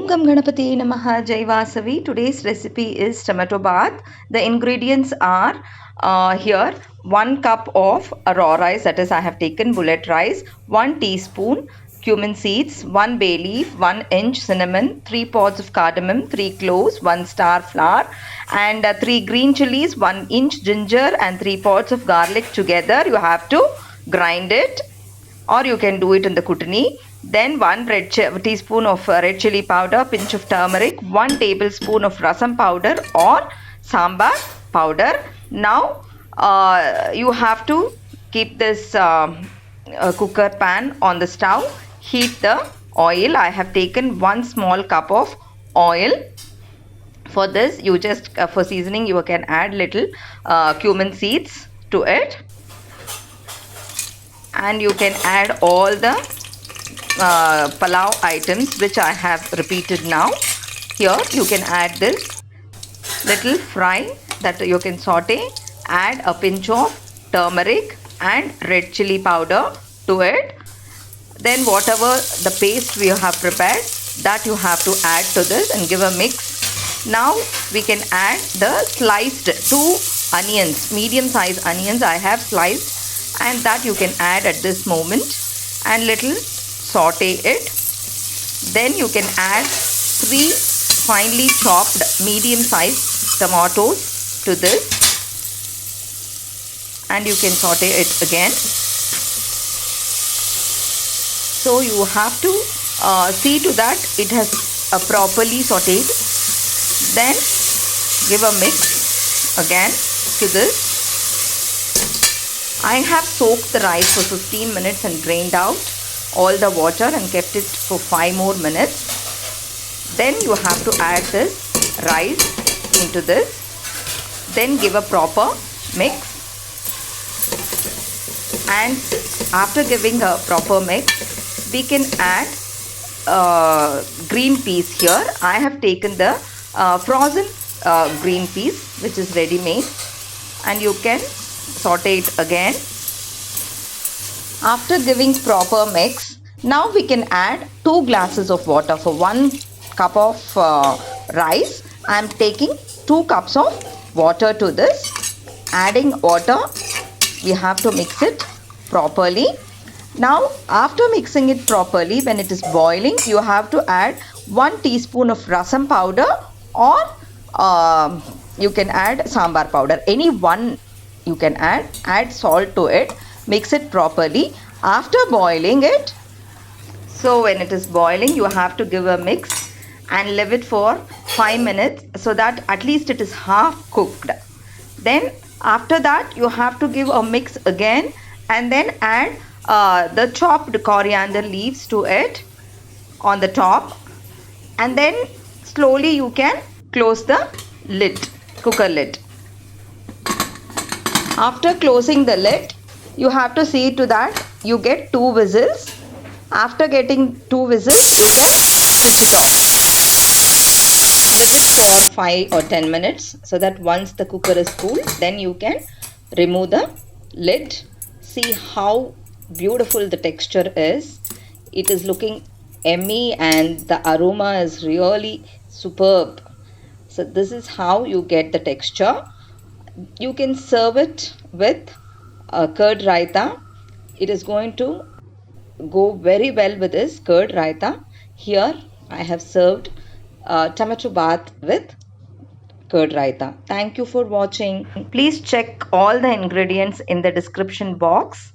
Om Gam Ganapatiye Namaha Jai Vasavi. Today's recipe is tomato bath. The ingredients are here 1 cup of raw rice, that is I have taken bullet rice, 1 teaspoon cumin seeds, 1 bay leaf, 1 inch cinnamon, 3 pods of cardamom, 3 cloves, 1 star flower and 3 green chilies, 1 inch ginger and 3 pods of garlic together. You have to grind it or you can do it in the kutni. Then 1 teaspoon of red chili powder, pinch of turmeric, 1 tablespoon of rasam powder or sambar powder. Now you have to keep this cooker pan on the stove. Heat the oil. I have taken 1 small cup of oil. For this, you just for seasoning you can add little cumin seeds to it, and you can add all the palau items which I have repeated now. Here you can add this little fry that you can saute, add a pinch of turmeric and red chili powder to it. Then whatever the paste we have prepared, that you have to add to this and give a mix. Now we can add the sliced 2 onions, medium size onions I have sliced, and that you can add at this moment and little saute it. Then you can add 3 finely chopped medium sized tomatoes to this and you can saute it again. So you have to see to that it has properly sauteed. Then give a mix again to this. I have soaked the rice for 15 minutes and drained out all the water and kept it for 5 more minutes. Then you have to add this rice into this. Then give a proper mix. And after giving a proper mix, we can add green peas here. I have taken the frozen green peas which is ready made, and you can saute it again. After giving proper mix, now we can add 2 glasses of water. For 1 cup of rice, I am taking 2 cups of water to this. Adding water, we have to mix it properly. Now after mixing it properly, when it is boiling, you have to add 1 teaspoon of rasam powder or you can add sambar powder. Any one you can add salt to it, mix it properly. After boiling it, so when it is boiling, you have to give a mix and leave it for 5 minutes so that at least it is half cooked. Then after that you have to give a mix again and then add the chopped coriander leaves to it on the top, and then slowly you can close the lid, cooker lid. After closing the lid, you have to see to that you get 2 whistles. After getting 2 whistles, you can switch it off. Leave it for 5 or 10 minutes so that once the cooker is cool, then you can remove the lid. See how beautiful the texture is. It is looking yummy and the aroma is really superb. So this is how you get the texture. You can serve it with curd raita. It is going to go very well with this curd raita. Here I have served tomato bath with curd raita. Thank you for watching. Please check all the ingredients in the description box.